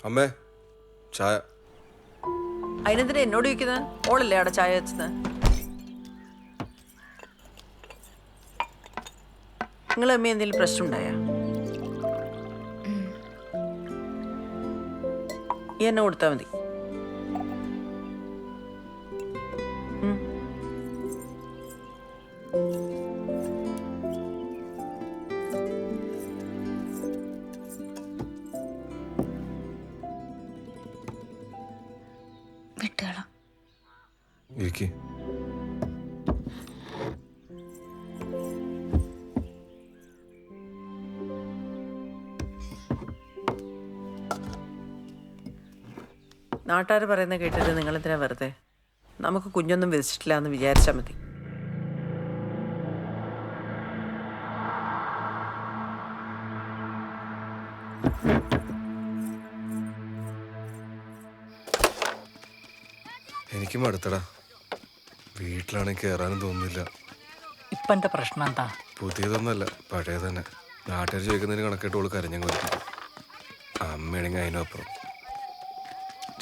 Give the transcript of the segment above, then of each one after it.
അമ്മേ ചായ. അതിനെന്തിനാ എന്നോട് ചോദിക്കുന്നത്? ഓളല്ലേ അവിടെ ചായ വെച്ചത്? നിങ്ങൾ അമ്മ എന്തെങ്കിലും പ്രശ്നം ഉണ്ടായാ? ഈ എന്നെ കൊടുത്താൽ മതി. വിട്ടുകളാം. നാട്ടുകാർ പറയുന്നത് കേട്ടിട്ട് നിങ്ങളെന്തിനാ വെറുതെ? നമുക്ക് കുഞ്ഞൊന്നും വിധിച്ചിട്ടില്ല എന്ന് വിചാരിച്ചാൽ മതി. എനിക്ക് മടുത്തടാ. വീട്ടിലാണെങ്കിൽ കയറാനും തോന്നുന്നില്ല. ഇപ്പൊ എന്റെ പ്രശ്നം എന്താ? പുതിയതൊന്നല്ല, പഴയ തന്നെ. നാട്ടുകാർ ചോദിക്കുന്നതിന് കണക്കായിട്ട് ഓള് കരഞ്ഞങ്ങ് വരുന്നു. അമ്മയാണെങ്കിൽ അതിനപ്പുറം.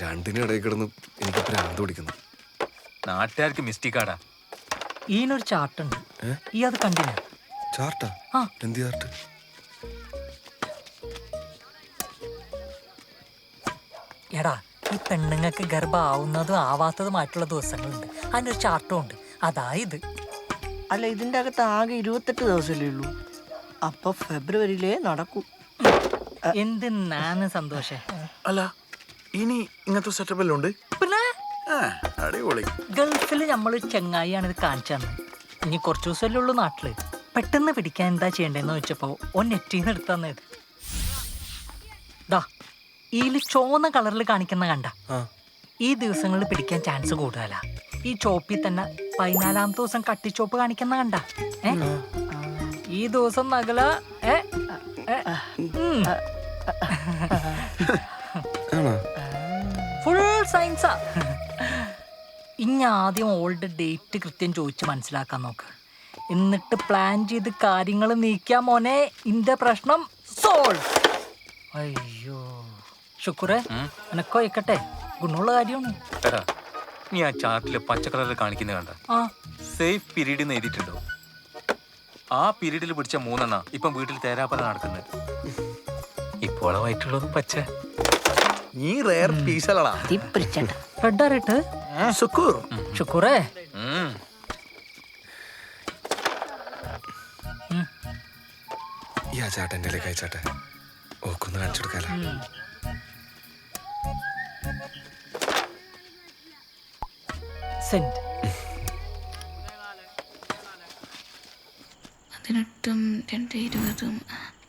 രണ്ടിനിടയിൽ കിടന്ന് എനിക്ക് ഭ്രാന്ത് പിടിക്കുന്നു. നാട്ടുകാർക്ക് മിസ്റ്റേക്കാടാ. ഈനൊരു ചാർട്ടുണ്ട്, ഈ അത് കണ്ടില്ല? ചാർട്ടാ? എന്ത് ചാർട്ട്? എടാ, ഈ പെണ്ണുങ്ങൾക്ക് ഗർഭമാവുന്നതും ആവാത്തതുമായിട്ടുള്ള ദിവസങ്ങളുണ്ട്. അതിനൊരു ചാർട്ടും ഉണ്ട്. അതായത് അല്ല, ഇതിന്റെ അകത്ത് ആകെ 28 ദിവസമല്ലേ ഉള്ളൂ. അപ്പൊ ഫെബ്രുവരിയിലേ നടക്കൂ. എന്തിനാണ് സന്തോഷേ? അല്ല, ഇനി ഇങ്ങനത്തെ സെറ്റപ്പ് എല്ലാം ഉണ്ട്. പിന്നെ അടിപൊളി. ഗൾഫിൽ നമ്മൾ ചെങ്ങായിയാണ് ഇത് കാണിച്ചു തന്നെ. ഇനി കുറച്ച് ദിവസമല്ലേ ഉള്ളൂ നാട്ടില്. പെട്ടെന്ന് പിടിക്കാൻ എന്താ ചെയ്യണ്ടെന്ന് വെച്ചപ്പോ നെറ്റിന്ന് എടുത്തു തന്നത്. ദാ ഇതിൽ ചുവന്ന കളറിൽ കാണിക്കുന്ന കണ്ട, ഈ ദിവസങ്ങളിൽ പിടിക്കാൻ ചാൻസ് കൂടുതലാ. ഈ ചോപ്പിൽ തന്നെ 14-ാമത്തെ ദിവസം കട്ടിച്ചോപ്പ് കാണിക്കുന്ന കണ്ട, ഈ ദിവസം നഗല ഫുൾ സയൻസാ. ഇനി ആദ്യം ഓൾഡ് ഡേറ്റ് കൃത്യം ചോദിച്ച് മനസ്സിലാക്കാൻ നോക്ക്. എന്നിട്ട് പ്ലാൻ ചെയ്ത് കാര്യങ്ങൾ നീക്കാൻ മോനെ. ഇന്റെ പ്രശ്നം സോൾവ്. അയ്യോ ശുക്രേ, എനക്കോ ഇക്കട്ടെ, ഗുണമുള്ള കാര്യമാണ്. എടാ, നീ ആ ചാർട്ടില് പച്ചക്കളറിൽ കാണിക്കുന്നത് കണ്ട? സേഫ് പീരീഡ് എന്ന് എഴുതിയിട്ടുണ്ടോ? ആ പീരീഡിൽ പിടിച്ച 3 ഇപ്പം വീട്ടിൽ തേരാപ്പല നടക്കുന്നത്. ഇപ്പോളായിട്ടുള്ളതും പച്ച. നീ റെയർ പീസലടാ. റെഡാറിട്ട് ശുക്രേ. ഈ ആ ചാട്ട എൻ്റെ അയച്ചാട്ടെ, ഓക്കൊന്ന് കാണിച്ചു കൊടുക്കാല. സെന്റ് 18-ഉം 2-20-ഉം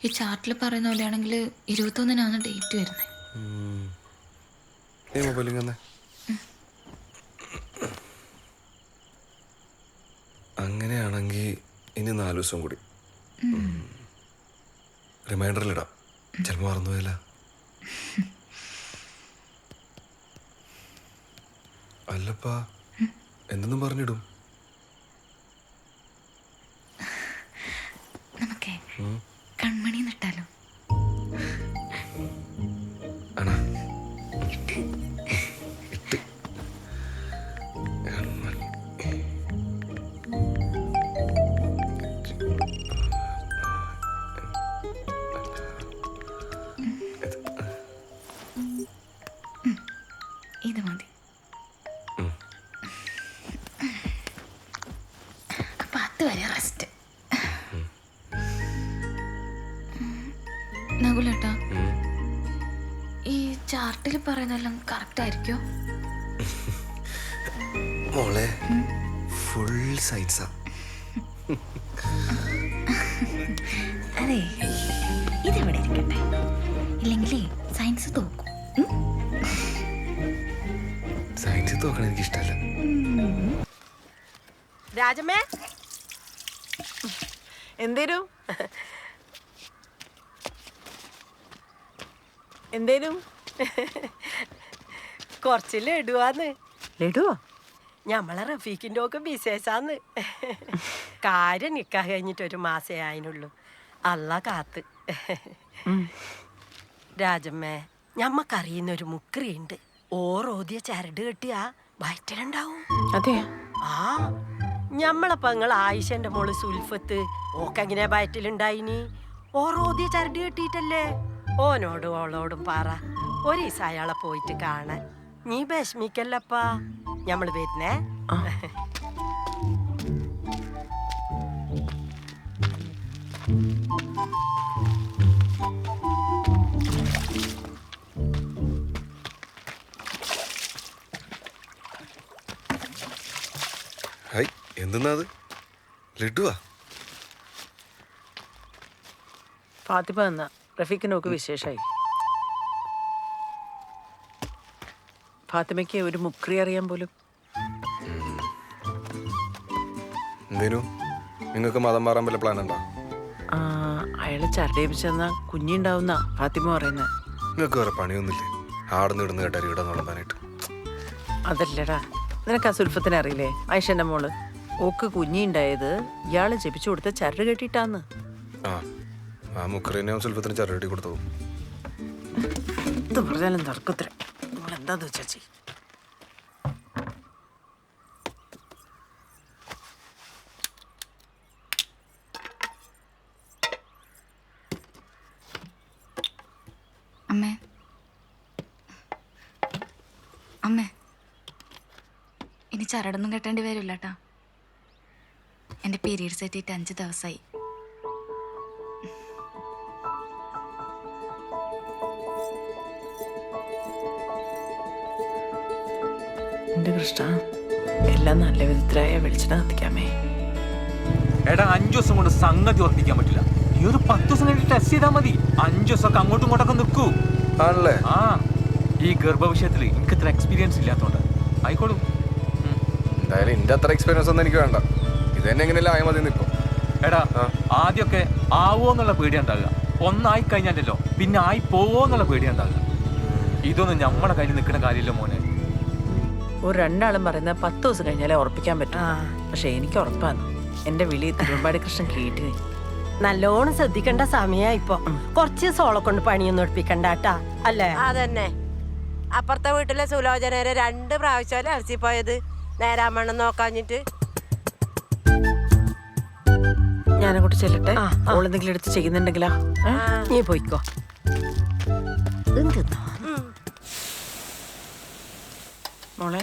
ഈ ചാർട്ടിൽ പറയുന്ന പോലെയാണെങ്കിൽ 21-നാണ് ഡേറ്റ് വരുന്നത്. അങ്ങനെയാണെങ്കിൽ ഇനി 4 ദിവസം കൂടി റിമൈൻഡറിലിടാം. ചിലപ്പോൾ മറന്നുപോയല്ല. അല്ലപ്പാ, എന്തെന്നും പറഞ്ഞിടും. നമുക്കേ കൺമണി നട്ടാലോ? ആണോ? ഇത് മതി. അപ്പൊ അതുവരെ റെസ്റ്റ്. നകുലേട്ടാ, ഈ ചാർട്ടിൽ പറയുന്നതെല്ലാം കറക്റ്റ് ആയിരിക്കോ? മോളെ, ഫുൾ സയൻസാ. അതെ, ഇതിവിടെ ഇരിക്കട്ടെ, ഇല്ലെങ്കിലേ സയൻസ് തോക്കും. സയൻസ് തോക്കണ എനിക്ക് ഇഷ്ടമല്ല. രാജമ്മേ, എന്തേലും കുറച്ച് ലഡുവാന്ന്. ലഡുവോ? ഞമ്മളെ റഫീഖിൻ്റെ ഒക്കെ വിശേഷാന്ന്. കാര്യം നിക്കാഹ് കഴിഞ്ഞിട്ട് 1 മാസേ ആയിനുള്ളൂ. അല്ല കാത്ത്. രാജമ്മേ, ഞമ്മക്കറിയുന്ന ഒരു മുക്രിയുണ്ട്. ഓറോതിയ ചരട് കെട്ടിയാ വയറ്റിലുണ്ടാവും. അതെ. ആ ഞമ്മളെ പെങ്ങൾ ആയിഷന്റെ മോള് സുൽഫത്ത് ഓക്കെങ്ങനെ വയറ്റിലുണ്ടായിനി? ഓറോതിയ ചരട് കെട്ടിയിട്ടല്ലേ. ഓനോടും ഓളോടും പറ ഒരീസം അയാളെ പോയിട്ട് കാണാൻ. നീ വിഷമിക്കല്ലപ്പാ, ഞമ്മള് വരുന്നേ. ഹൈ, എന്തെന്നാ അത്? ലഡുവാ? ഫാത്തിമ എന്ന റഫീഖിനൊക്കെ വിശേഷമായി. ഫാത്തിമയ്ക്ക് ഒരു മുക്രി അറിയാൻ പോലും. എന്തേനു നിങ്ങൾക്ക് മതം മാറാൻ വല്ല പ്ലാൻ ഉണ്ടോ? അയാള് ചരടേപ്പിച്ചെന്നാ കുഞ്ഞിണ്ടാവുന്ന ഫാത്തിമ പറയുന്നത്. നിങ്ങൾക്ക് വേറെ പണിയൊന്നുമില്ലേ? ആടുന്ന് ഇടുന്ന് കേട്ടാൽ ഇവിടെ നോളമ്പാനായിട്ട്. അതല്ലടാ, നിനക്ക് ആ സുൽഫത്തിനെ അറിയില്ലേ? ആയിഷന്റെ മോള്. ഓക്ക് കുഞ്ഞിണ്ടായത് ഇയാള് ജപിച്ചു കൊടുത്ത ചരട് കെട്ടിട്ടാന്ന്. ആ മുക്കറിനെ സുൽഫത്തിന് ചരടി കൊടുത്തു. എന്ത് പറഞ്ഞാലും തർക്കത്തില് എന്താന്ന് വെച്ചാ ചെയ്യും. അമ്മേ അമ്മേ ഇനി ചരടൊന്നും കെട്ടേണ്ടി വരില്ല കേട്ടാ. എൻ്റെ പീരീഡ്സ് എത്തിയിട്ട് 5 ദിവസമായി. എന്റെ കൃഷ്ണ, എല്ലാം നല്ല വിധത്തിലായ വെളിച്ചെണ്ണ കത്തിക്കാമേ. എടാ 5 ദിവസം കൊണ്ട് സംഗതി ഉറപ്പിക്കാൻ പറ്റില്ല. നീ ഒരു 10 ദിവസം കഴിഞ്ഞിട്ട് ടെസ്റ്റ് ചെയ്താൽ മതി. 5 ദിവസമൊക്കെ അങ്ങോട്ടും ഇങ്ങോട്ടൊക്കെ നിൽക്കൂ. ആണല്ലേ? ആ ഈ ഗർഭവിഷയത്തിൽ എനിക്ക് ഇത്ര എക്സ്പീരിയൻസ് ഇല്ലാത്തതുകൊണ്ട് ആയിക്കോളൂ. എന്തായാലും എന്റെ അത്ര എക്സ്പീരിയൻസ് ഒന്നും എനിക്ക് വേണ്ട. ഇത് തന്നെ എങ്ങനെയല്ല ആയ മതി ഇപ്പൊ. എടാ ആദ്യമൊക്കെ ആവോ എന്നുള്ള പേടിയാ ഉണ്ടാകുക. ഒന്നായി കഴിഞ്ഞാലല്ലോ പിന്നെ ആയി പോവോ എന്നുള്ള പേടിയാ ഉണ്ടാകുക. ഇതൊന്നും നമ്മളെ കയ്യിൽ നിൽക്കുന്ന കാര്യമില്ല മോനെ. ഒരു 2 ആളും പറയുന്നത് 10 ദിവസം കഴിഞ്ഞാലേ ഉറപ്പിക്കാൻ പറ്റും. പക്ഷെ എനിക്ക് ഉറപ്പാണ്. എന്റെ വിളി തിരുവമ്പാടി കൃഷ്ണൻ കേട്ടിന്. നല്ലോണം ശ്രദ്ധിക്കേണ്ട സമയാ ഇപ്പൊ. കുറച്ച് സോളെ കൊണ്ട് പണിയൊന്നും എടുപ്പിക്കണ്ടാട്ടാ, അല്ലേ? അതന്നെ. അപ്പുറത്തെ വീട്ടിലെ സുലോചനരെ 2 പ്രാവശ്യം അലസിപ്പോയത് നേരാമണ്ണം നോക്കാഞ്ഞിട്ട്. ഞാനങ്ങോട്ട് ചെല്ലട്ടെ. ഓളെന്തെങ്കിലും എടുത്ത് ചെയ്യുന്നുണ്ടെങ്കിലാ? നീ പോയിക്കോ. മോളെ,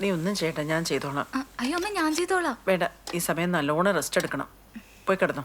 നീ ഒന്നും ചെയ്യട്ടെ, ഞാൻ ചെയ്തോളാം. അയ്യോ അമ്മ, ഞാൻ ചെയ്തോളാം. വേണ്ട, ഈ സമയം നല്ലോണം റെസ്റ്റ് എടുക്കണം. പോയി കിടന്നോ.